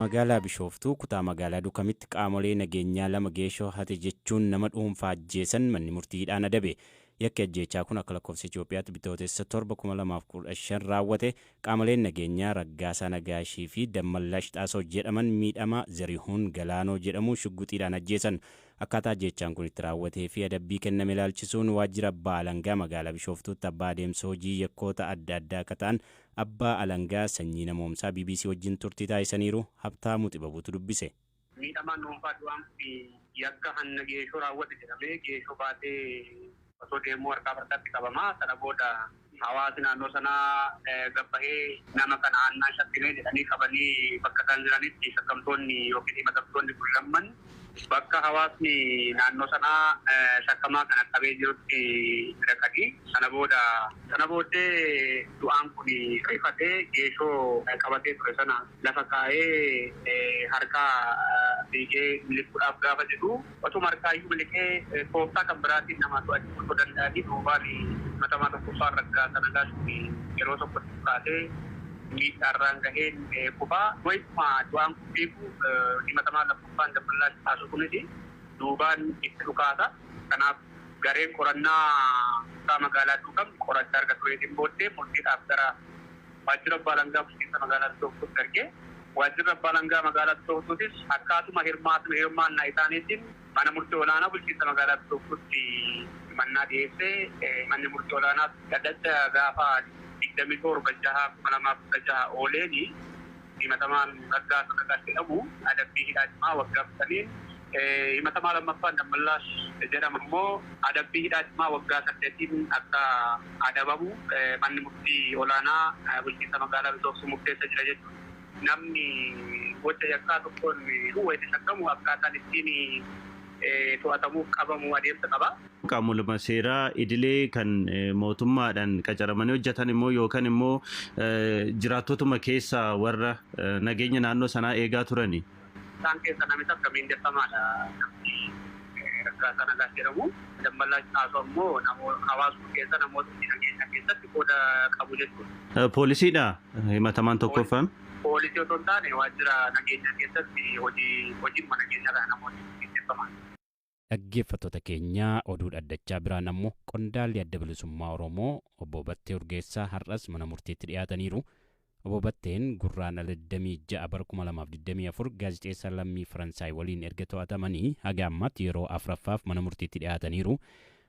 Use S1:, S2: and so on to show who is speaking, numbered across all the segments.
S1: Magaalaa Bishooftuu kutaa magaalaa Dukamitti qaamolee nageenyaa lama geeshoo hate jechuun nama dhuunfaa ajjeesan manni murtiidhaan adabe. Yakki ajjeechaa kun akka lakkoofsa Itoophiyaatti bitootessa 7/2015 raawwate qaamoleen nageenyaa Raggaasaa Nagaashii fi Dammallaash Xaasoo jedhaman miidhama Zarihuun Galaanoo jedhamu shugguxiidhaan ajjeesan. Akkaataa ajjeechaan kun itti raawwatee fi adabbii kenname ilaalchisuun waajjira abbaa alangaa magaalaa Bishooftuutti abbaa adeemsa hojii yakkoota adda addaa akka ta'an abbaa alangaa sanyii namoomsaa BBC wajjin turtii taasisaniiru Habtaamuu Xibabuutu dubbise.
S2: Miidhamaan dhuunfaa du'aan yakka hanna geeshoo raawwate jedhamee geeshoo baatee osoo deemuu harkaatti qabamaa. Sana booda hawaasni naannoo sanaa gabbahee nama kana aannaa shakkinee jedhanii qabanii bakka isaan jiranitti shakkamtoonni yookiin himatamtoonni kun lamman bakka hawaasni naannoo sanaa shakkamaa kana qabee jirutti dhaqanii sana booddee du'aan kun rifatee geeshoo qabatee ture sana lafa kaa'ee harkaa fiigee miliquudhaaf gaafa jedhu otuma harkaayyuu miliqee tooftaa kan biraatiin nama to'achuu osoo danda'anii duubaan himatamaa tokkoffaa Raggaasaa Nagaashii yeroo tokkotti kaasee miidhaarraan gaheen kufaa wayituma du'aan kun fiigu himatamaa lammaffaan Dammallaash Xaasoo kunis duubaan itti dhukaasa. Kanaaf gareen qorannaa kutaa magaalaa Dukam qorachaa arga tureetiin booddee murtiidhaaf gara waajjira abbaa alangaa bulchiinsa magaalaa Bishooftuutti ergee waajjirri abbaa alangaa magaalaa Bishooftuutis akkaatuma hirmaannaa isaaniitiin mana murtii olaanaa bulchiinsa magaalaa Bishooftuutti himannaa dhiyeessee manni murtii olaanaa dhaddacha gaafa 27/6/2016 ooleeni himatamaan Raggaasaa Nagaash jedhamu adabbii hidhaa waggaa 5 himatamaa lammaffaan Dammallaash jedhamu immoo adabbii hidhaa waggaa 8 akka adabamu manni murtii olaanaa bulchiinsa magaalaa Bishooftuu murteessa jira jechuudha. Namni gocha yakkaa tokkoon wayita shakkamu akkaataan ittiin to'atamuuf qabamu adeemsa qaba.
S3: Qaamoluma seeraa idilee kan mootummaadhaan qacaramanii hojjetan immoo yookaan immoo jiraattotuma keessaa warra nageenya naannoo sanaa eegaa turani.
S2: Isaan keessa namicha akkamiin deeffamaadha namni Raggaasaa Nagaash jedhamu. Dammallaash Xaasoo immoo hawaasuma keessa namoota nageenya keessatti qooda qabu jechuudha.
S3: Poolisiidha himatamaan tokkoffaan.
S2: Poolisii otoo hin taane waajjira nageenya keessatti hojii mana keenyarraa namoonni deeffaman.
S1: Dhaggeeffattoota keenyaa oduu dhaddachaa biraan ammoo qondaalli adda bilisummaa Oromoo obbo Battee Urgeessaa har'as mana murtiitti dhiyaataniiru. Obbo Batteen gurraandhala 26/2024 gaazexeessaa lammii Faransaay waliin erga to'atamanii haga ammaatti yeroo afuraffaaf mana murtiitti dhiyaataniiru.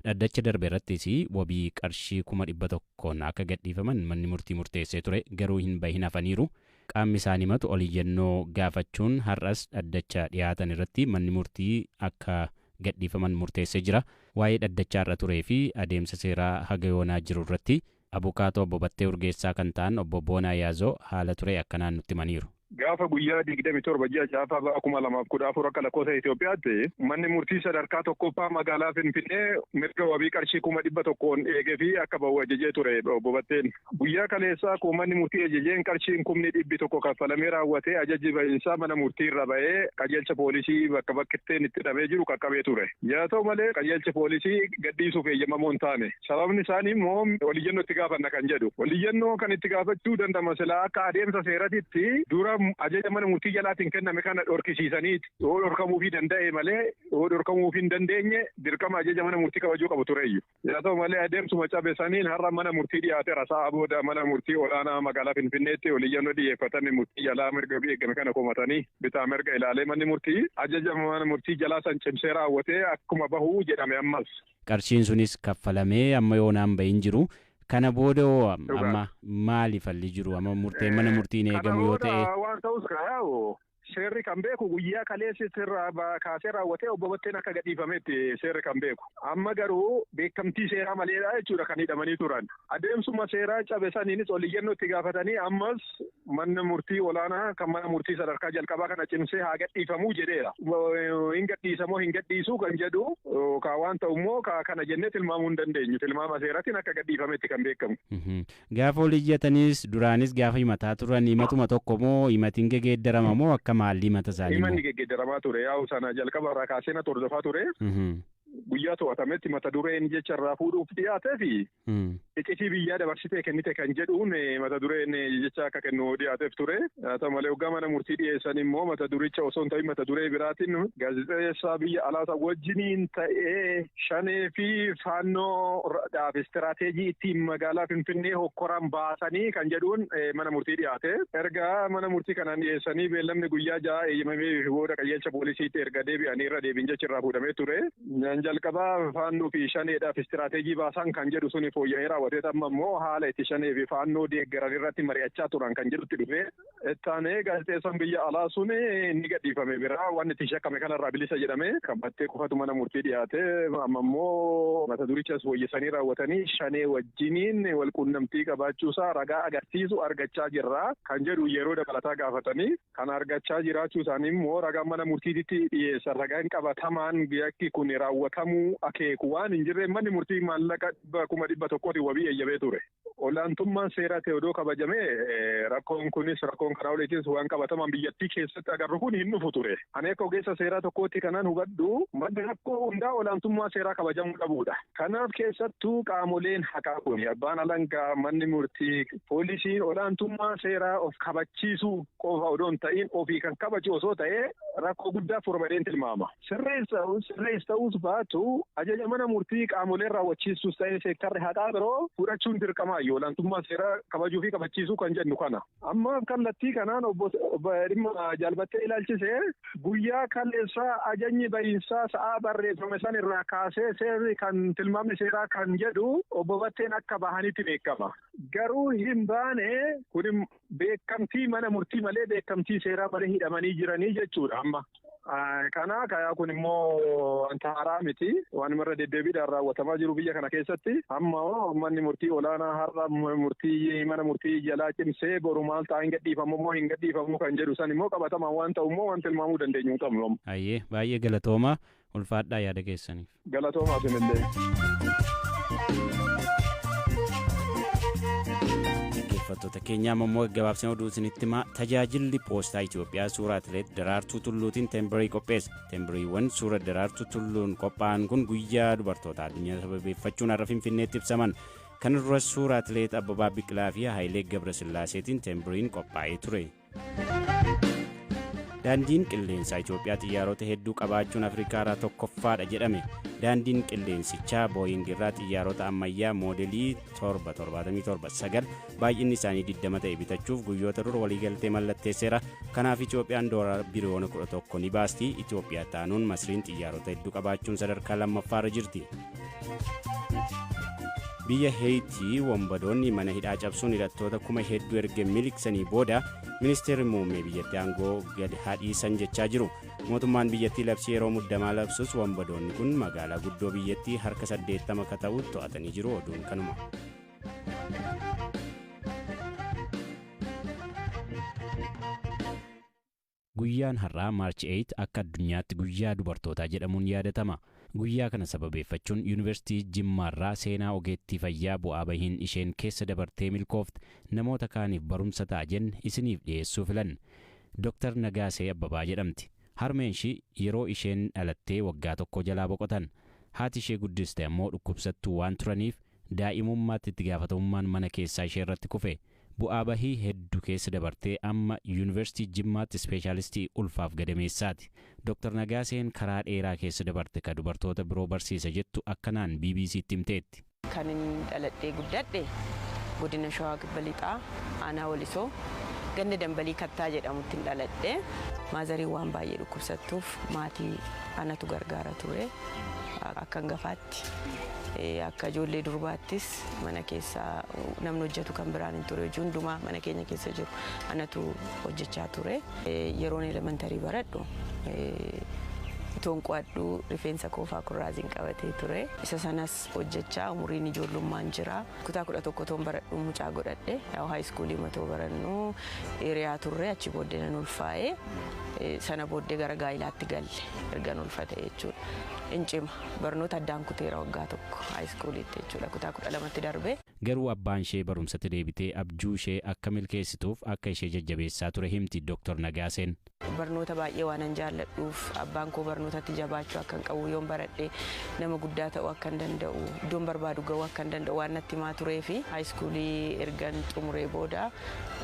S1: Dhaddacha darbe irrattis wabii qarshii 100,000 akka gadhiifaman manni murtii murteessee ture garuu hin bahin hafaniiru. Qaamni isaan himatu oliyyannoo gaafachuun har'as dhaddacha dhiyaatan irratti manni murtii akka gadhiifaman murteessee jira. Waa'ee dhaddachaa irra turee fi adeemsa seeraa haga yoonaa jiru irratti abukaatoo obbo Battee Urgeessaa kan ta'an obbo Boonaa Yaazoo haala ture akkanaan nutti himaniiru.
S4: Gaafa guyyaa 27 ji'a 6/2014 akka lakkoofsa Itoophiyaatti manni murtii sadarkaa tokkoffaa magaalaa Finfinnee mirga wabii qarshii 100,000 eegee fi akka bahu ajajee ture obbo Batteen. Guyyaa kaleessaa manni murtii ajajeen qarshiin 100,000 kaffalamee raawwatee ajajji bahiinsaa mana murtii irra ba'ee qajeelcha poolisii bakka bakkitteen itti hidhamee jiru qaqqabee ture. Yaa ta'u malee qajeelcha poolisii gadhiisuuf eeyyamamoo hin taane. Sababni isaanii immoo oliyyannoo itti gaafanna kan jedhu. Oliyyannoo kan itti gaafachuu danda'ama silaa akka adeemsa seeratitti dura ajaja mana murtii jalaatiin kenname kana dhorkisiisaniiti. Yoo dhorkamuufii danda'e malee yoo dhorkamuufii hin dandeenye dirqama ajaja mana murtii kabajuu qabu tureeyyu. Yaa ta'u malee adeemsuma cabesaniin har'a mana murtii dhiyaateera. Sa'a booda mana murtii olaanaa magaalaa Finfinneetti oliyyannoo dhiyeeffatan murtii jalaa mirga eegame kana komatanii bitaa mirga ilaalee manni murtii ajaja mana murtii jalaa san cimsee raawwatee akkuma bahuu jedhame ammas.
S1: Qarshiin sunis kaffalamee amma yoonaan bahin jiru. Kana booda amma maali falli jiru amma murteen mana murtiin eegamu yoo ta'e.
S4: Waan ta'us kaa'u seerri kan beeku guyyaa kaleessi kaasee raawwatee obbo Batteen akka gadhiifametti seerri kan beeku. Amma garuu beekamtii seeraa maleedha jechuudha kan hidhamanii turan. Adeemsuma seeraa cabesaniinis oliyyannoo itti gaafatanii ammas manni murtii olaanaa kan mana murtii sadarkaa jalqabaa kana cimsee haa gadhiifamuu jedheera. Hin gadhiisamoo hin gadhiisuu kan jedhu waan ta'u immoo kana jennee tilmaamuu hin dandeenyu. Tilmaama seeraatiin akka gadhiifametti kan beekamu.
S1: Gaafa oliyyatanis duraanis gaafa himataa turan himatuma tokko moo himatiin geeddarama moo akka maalli himata isaanii?
S4: Himanni geeddaramaa ture yaa'u sana jalqaba irraa kaasee na hordofaa ture. guyyaa to'atametti mata dureen jecha irraa fuudhuuf dhiyaatee fi iccitii biyyaa dabarsitee kennite kan jedhuun mata dureen jecha akka kennu dhiyaateef ture. Haa ta'u malee hoggaa mana murtii dhiyeessan immoo mata duricha osoo hin ta'in mata duree biraatiin gaazexeessaa biyya alaasa wajjiniin ta'ee shanee fi faannoodhaaf istiraateejii ittiin magaalaa Finfinnee hokkoraan baasanii kan jedhuun mana murtii dhiyaate. Erga mana murtii kanaan dhiyeessanii beellamni guyyaa 6 eeyyamamee booda qajeelcha poolisiitti erga deebi'anii irra deebiin jecha irraa fuudhamee ture. Jalqabaa faannoo fi shaneedhaaf istiraateejii baasan kan jedhu suni fooyya'ee raawwatee amma immoo haala itti shanee fi faannoo deeggaran irratti mari'achaa turan kan jedhutti dhufe. Ittaanee gaazexeessaan biyya alaa sun ni gadhiifame biraa waan itti shakkame kanarraa bilisa jedhame qabattee qofatu mana murtii dhiyaate. Amma immoo mata durichas fooyyessanii raawwatanii shanee wajjiniin wal quunnamtii qabaachuusaa ragaa agarsiisu argachaa jirra kan jedhu yeroo dabalataa gaafatanii kan argachaa jiraachuu isaanii immoo ragaan mana murtiitti dhiyeessa. Ragaan qabatamaan yakki kun raawwatamuu akeeku waan hin jirre manni murtii maallaqa 1,100 wabii eeyyamee ture. Olaantummaan seeraa Teodoo kabajamee rakkoon kunis rakkoon karaa oliitiis waan qabatamaan biyyattii keessatti agarru kun hin dhufu ture. Ani akka ogeessa seeraa tokkootti kanaan hubadhu madda rakkoo hundaa olaantummaa seeraa kabajamuu dhabuudha. Kanaaf keessattuu qaamoleen haqaa kun abbaan alangaa manni murtii poolisiin olaantummaa seeraa of kabachiisuu qofa odoo hin ta'in ofii kan kabaju osoo ta'ee rakkoo guddaa furmadeen tilmaama. Sirrees ta'uus baatu ajaja mana murtii qaamoleen raawwachiisuus ta'ee seektarri haqaa biroo fudhachuun dirqama. Olaantummaa seeraa kabajuu fi kabachiisuu kan jennu kana. Amma kallattii kanaan obbo dhimma jaalbattee ilaalchisee guyyaa kaleessaa ajajni bahiinsaa sa'aa barreeffame san irraa kaasee seerri kan tilmaamni seeraa kan jedhu obbo Batteen akka bahanitti beekama. Garuu hin baane kun beekamtii mana murtii malee beekamtii seeraa malee hidhamanii jiranii jechuudha amma. Kana kayaa kun immoo wanta haaraa miti waan irra deddeebiidhaan raawwatamaa jiru biyya kana keessatti amma manni murtii olaanaa har'a mana murtii jalaa cimsee boru maal ta'a hin gadhiifamu moo hin gadhiifamu kan jedhu san immoo qabatamaa waan ta'u immoo waan tilmaamuu dandeenyu hin qabnu.
S1: Ayyee baay'ee galatoomaa ulfaadhaa yaada keessaniif.
S4: Galatoomaa isinillee.
S1: Dhaggeeffattoota keenyaa immoo gabaabsina oduu isinitti himaa tajaajilli poostaa Itoophiyaa suuraa atileet Daraartuu Tulluutiin teembirii qopheesse. Teembiriiwwan suura Daraartuu Tulluun qophaa'an kun guyyaa dubartoota addunyaa sababeeffachuun har'a Finfinneetti ibsaman. Kan duras suura atileet Abbabaa Biqilaa fi Haayilee Gabrasillaaseetiin teembiriin qophaa'ee ture. Daandiin qilleensaa Itoophiyaa xiyyaarota hedduu qabaachuun Afrikaa irraa tokkoffaadha jedhame. Daandiin qilleensichaa Booying irraa xiyyaarota ammayyaa moodelii 777 baay'inni isaanii 20 ta'e bitachuuf guyyoota dura waliigaltee mallatteesseera. Kanaaf Itoophiyaan doolaara biliyoona 11 ni baasti. Itoophiyaa taanuun Masriin xiyyaarota hedduu qabaachuun sadarkaa lammaffaarra jirti. Biyya Heeyitii wombadoonni mana hidhaa cabsuun hidhattoota kuma hedduu erga miliqsanii booda ministeerri muummee biyyattii aangoo gad dhiisan jechaa jiru. Mootummaan biyyattii labsii yeroo muddamaa labsus wombadoonni kun magaalaa guddoo biyyattii harka 80 akka ta'u to'atanii jiru. Oduun kanuma. Guyyaan har'aa Maarchi 8 akka addunyaatti guyyaa dubartootaa jedhamuun yaadatama. Guyyaa kana sababeeffachuun yuunivarsiitii Jimmaarraa seenaa ogeettii fayyaa bu'aa bahiin isheen keessa dabartee milkoofte namoota kaaniif barumsa ta'a jenne isiniif dhiyeessuu filan. Dr. Nagaasee Abbabaa jedhamti. Harmeen ishii yeroo isheen dhalattee waggaa tokko jalaa boqotan. Haati ishee guddiste ammoo dhukkubsattuu waan turaniif daa'imummaatti itti gaafatamummaan mana keessaa ishee irratti kufe. Bu'aa bahii hedduu keessa dabartee amma yuunivarsiitii Jimmaatti ispeeshaalistii ulfaaf gadameessaati. Dr. Nagaaseen karaa dheeraa keessa dabarte ka dubartoota biroo barsiisa jettu akkanaan BBC'tti himteetti.
S5: Kan inni dhaladhee guddadhe godina Shawaa Kibba Lixaa aanaa Walisoo ganna Dambalii Kattaa jedhamutti dhaladhe. Maazarii waan baay'ee dhukkubsattuuf maatii anatu gargaara ture akka hangafaatti. Akka ijoollee durbaattis mana keessa namni hojjetu kan biraan hin ture hundumaa mana keenya keessa jiru anatu hojjechaa ture. Yeroon elementarii baradhu itoon qo'adhu rifeensa koofaa kurraaziin qabatee ture. Isa sanas hojjechaa umuriin ijoollummaan jira. Kutaa 11 toon baradhu mucaa godhadhe. Haayiskuulii matoo barannu hiriyaa turre achi booddee nan ulfaa'ee sana booddee gara gaa'ilaatti galle ergan ulfate jechuudha. Incima barnoota addaan kuteera waggaa tokko haayiskuuliitti jechuudha kutaa 12tti darbe.
S1: Garuu abbaan ishee barumsatti deebitee abjuu ishee akka milkeessituuf akka ishee jajjabeessaa ture himti Dr. Nagaaseen.
S5: barnoota baay'ee waan jaalladhuuf abbaan koo barnootatti jabaachuu akka qabu yoon baradhe nama guddaa ta'uu akka danda'u iddoon barbaadu ga'uu akka danda'u waan natti himaa turee fi haayiskuulii ergan xumuree booda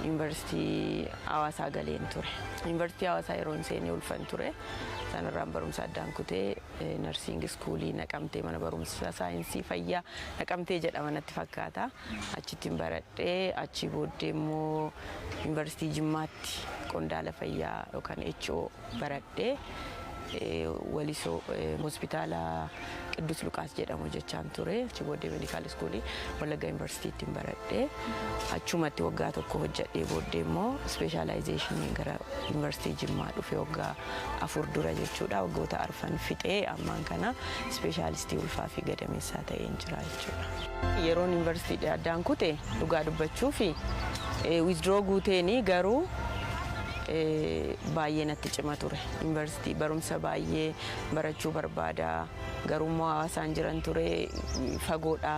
S5: yuunivarsiitii Hawaasaa galeen ture. Yuunivarsiitii Hawaasaa yeroo seenee ulfan ture. Sanarraan barumsa addaan kutee narsiingi iskuulii Naqamtee mana barumsa saayinsii fayyaa Naqamtee jedhama natti fakkaata. Achittiin baradhee achii booddee immoo yuunivarsiitii Jimmaatti qondaala fayyaa yookaan HO baradhee walisoo hospitaala Qiddus Luqaas jedhamu jechaan ture. Achii booddee meedikaal iskuulii Wallagga yuunivarsiitiitiin baradhee achumatti waggaa tokko hojjedhee booddee immoo ispeeshaalaayizeeshinii gara yuunivarsiitii Jimmaa dhufee waggaa 4 dura jechuudha. Waggoota 4 fixee ammaan kana ispeeshaalistii ulfaa fi gadameessaa ta'een jira jechuudha. Yeroon yuunivarsiitii addaan kute dhugaa dubbachuu fi withdraw guuteeni garuu baay'ee natti cima ture. Yuunivarsiitii barumsa baay'ee barachuu barbaada. Garummaa hawaasaan jiran ture fagoodha.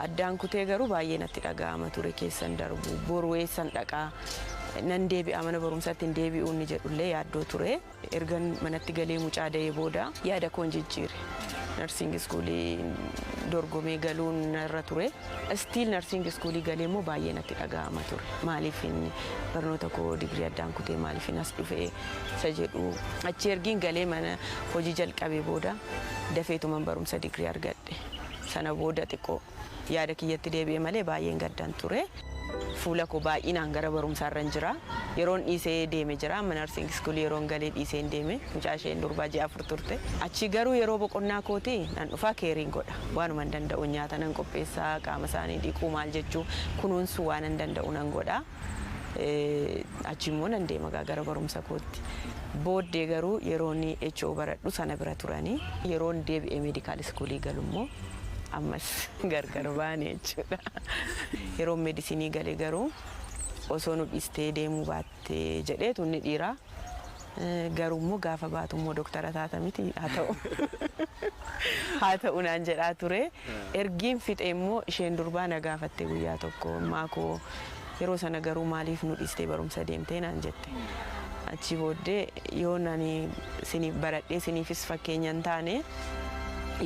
S5: Addaan kutee garuu baay'ee natti dhaga'ama ture keessan darbu boru eessan dhaqaa nan deebi'a mana barumsaatti hin deebi'uun ni jedhullee yaaddoo ture. Ergan manatti galee mucaa da'ee booda yaada koon jijjiire. Narsiingi iskuulii dorgomee galuun narra ture. Stiil narsiingi iskuulii galee immoo baay'ee natti dhaga'ama ture. Maaliif barnoota koo digirii addaan kutee maaliif as dhufee isa jedhu achi ergiin galee mana hojii jalqabee booda dafeetuman barumsa digirii argadhe. Sana booda xiqqoo yaada kiyyatti deebi'e malee baay'een gaddan ture. Fuula koo baay'inaan gara barumsaarra jira. Yeroon dhiisee deeme jira. Amma narsiingi iskuulii yeroon galee dhiisee deeme. Mucaa isheen durbaa ji'a 4 turte. Achi garuu yeroo boqonnaa kooti nan dhufaa keeriin godha. Waanuma hin danda'u nyaata nan qopheessaa qaama isaanii dhiquu maal jechuu kunuunsuu waan hin danda'u nan godha. Achi immoo nan deema gara barumsa kootti. Booddee garuu yeroon HO baradhu sana bira turanii yeroon deebi'ee meedikaal iskuulii galu immoo ammas gargar baane jechuudha. Yeroo meedisinii galee garuu osoo nu dhiistee deemuu baattee jedheetu inni dhiiraa garuu immoo gaafa baatu immoo doktara taata miti haa ta'u naan jedhaa ture. Ergiin fixee immoo isheen durbaa na gaafatte guyyaa tokko maakoo yeroo sana garuu maaliif nu dhiistee barumsa deemtee naan jette. Achi booddee yoo nani isiniif baradhee isiniifis fakkeenya hin taane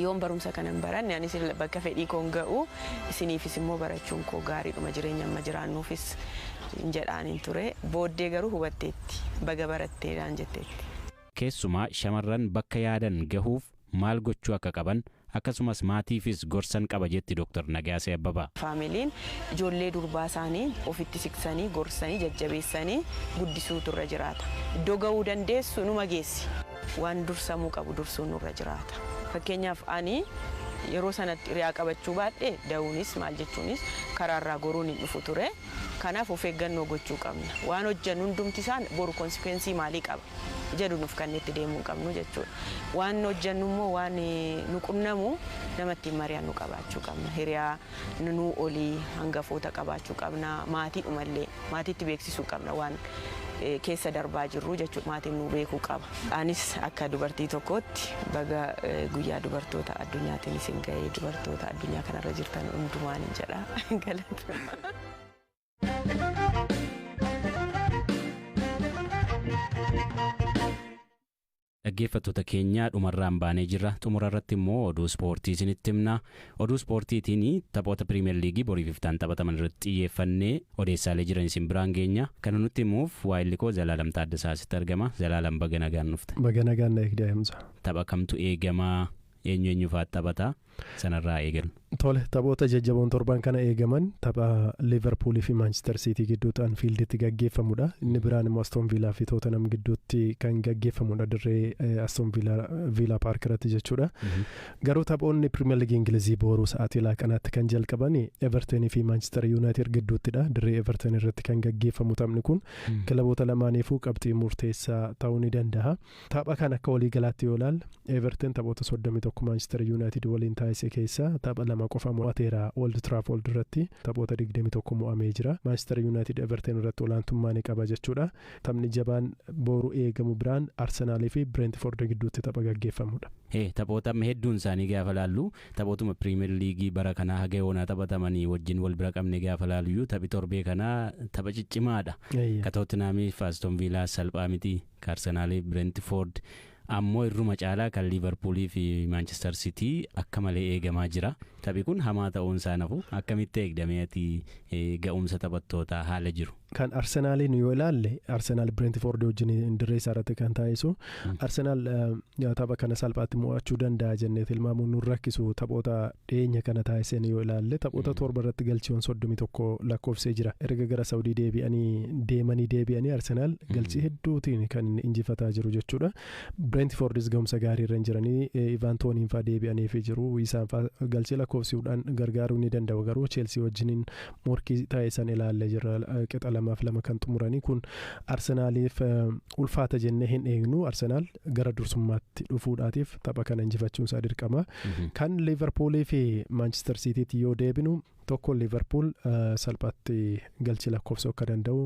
S5: yoon barumsa kanan baranne anis bakka fedhii koon ga'u isiniifis immoo barachuun koo gaariidhuma jireenya amma jiraannuufis jedhaan ture. Booddee garuu hubatteetti baga baratteedhaan jetteetti.
S1: Keessumaa shamarran bakka yaadan gahuuf maal gochuu akka qaban akkasumas maatiifis gorsan qaba jetti Dr. Nagaasee Abbabaa.
S5: Faamiliin ijoollee durbaa isaanii ofitti siqsanii gorsanii jajjabeessanii guddisuutu irra jiraata. Iddoo ga'uu dandeessu numa geessi. Waan dursamuu qabu dursuun nurra jiraata. Fakkeenyaaf ani yeroo sanatti hiriyaa qabachuu baadhee da'uunis maal jechuunis karaarraa goruun hin dhufu ture. Kanaaf of eeggannoo gochuu qabna. Waan hojjennu hundumti isaan boru konsekweensii maalii qaba jedhu nuuf kan itti deemuu qabnu jechuudha. Waan hojjennu immoo waan nu qunnamu namatti mari'annu qabaachuu qabna. Hiriyaa nu olii hangafoota qabaachuu qabna. Maatii dhumallee maatiitti beeksisuu qabna waan keessa darbaa jirru jechuudha. Maatiin nu beekuu qaba. Anis akka dubartii tokkootti baga guyyaa dubartoota addunyaatiin isin ga'ee dubartoota addunyaa kanarra jirtan hundumaan jedha galata.
S1: Dhaggeeffattoota keenya dhumarraan baanee jirra. Xumura irratti immoo oduu ispoortii isinitti himna. Oduu ispoortiitiin taphoota piriimiyer liigii boriif iftaan taphataman irratti xiyyeeffannee odeessaalee jiran isin biraan geenya. Kana nutti himuuf waa'illi koo Zalaalam Taaddasaa asitti argama. Zalaalam baga nagaan dhufte.
S6: Baga nagaan na eegdee himsa.
S1: Tapha kamtu eegamaa? Eenyu fa'aa taphataa? Sanarraa eegalu.
S6: Tole taphoota jajjaboon torban kana eegaman tapha Liverpool fi Manchester City gidduutti Anfielditti gaggeeffamudha. Inni biraan immoo Aston Villa fi Tottenham gidduutti kan gaggeeffamudha dirree Aston Villa Park irratti jechuudha. Garuu taphoonni Premier League Ingilizii booruu sa'aatii laaqanaatti kan jalqaban Everton fi Manchester United gidduuttidha. Dirree Everton irratti kan gaggeeffamu taphni kun kilaboota lamaaniifuu qabxii murteessaa ta'uu ni danda'a. Tapha kan akka waliigalaatti yoo ilaalle Everton taphoota 31 Manchester United waliin taasise keessa tapha 2 qofa mo'ateera Old Trafford irratti taphoota 21 mo'amee jira. Manchester United Everton irratti olaantummaa ni qaba jechuudha. Taphni jabaan boru eegamu biraan Arsenal fi Brentford gidduutti tapha gaggeeffamudha.
S1: Taphoota hedduun isaanii gaafa laallu taphootuma Premier League bara kanaa haga yoonaa taphatamanii wajjin wal bira qabne gaafa laallu taphi torbee kanaa tapha ciccimaadha. Ka Tottenham fi Aston Villa salphaa miti. Ka Arsenal Brentford ammoo irruma caalaa kan Liverpool fi Manchester City akka malee eegamaa jira. Taphi kun hamaa ta'uun isaa nafu akkamitti eegdameeti ga'umsa taphattootaa haala jiru.
S6: Kan Arsenaaliin yoo ilaalle Arsenaal Brentford wajjin dirree isaarratti kan taasisu Arsenaal tapha kana salphaatti mo'achuu danda'a jennee tilmaamuun nu rakkisu taphoota dhiyeenya kana taasisen yoo ilaalle taphoota 7 irratti galchiiwwan 31 lakkoofsee jira. Erga gara Saawudii deebi'anii Arsenaal galchii hedduutiin kan injifataa jiru jechuudha. Brentfordis ga'umsa gaarii irra jiranii Ivan Toney fa'aa deebi'anii fi jiru isaan fa'aa galchii lakkoofsuudhaan gargaaruu ni danda'u. Garuu Chelsea wajjiniin morkii taasisan ilaallee jira. Qixa 2-2 kan xumuranii kun Arsenaaliif ulfaata jennee hin eegnu. Arsenaal gara dursummaatti dhufuudhaatiif tapha kana injifachuun isaa dirqama. Kan Liverpool fi Manchester Citytti yoo deebinu tokko Liverpool salphaatti galchii lakkoofsuu akka danda'u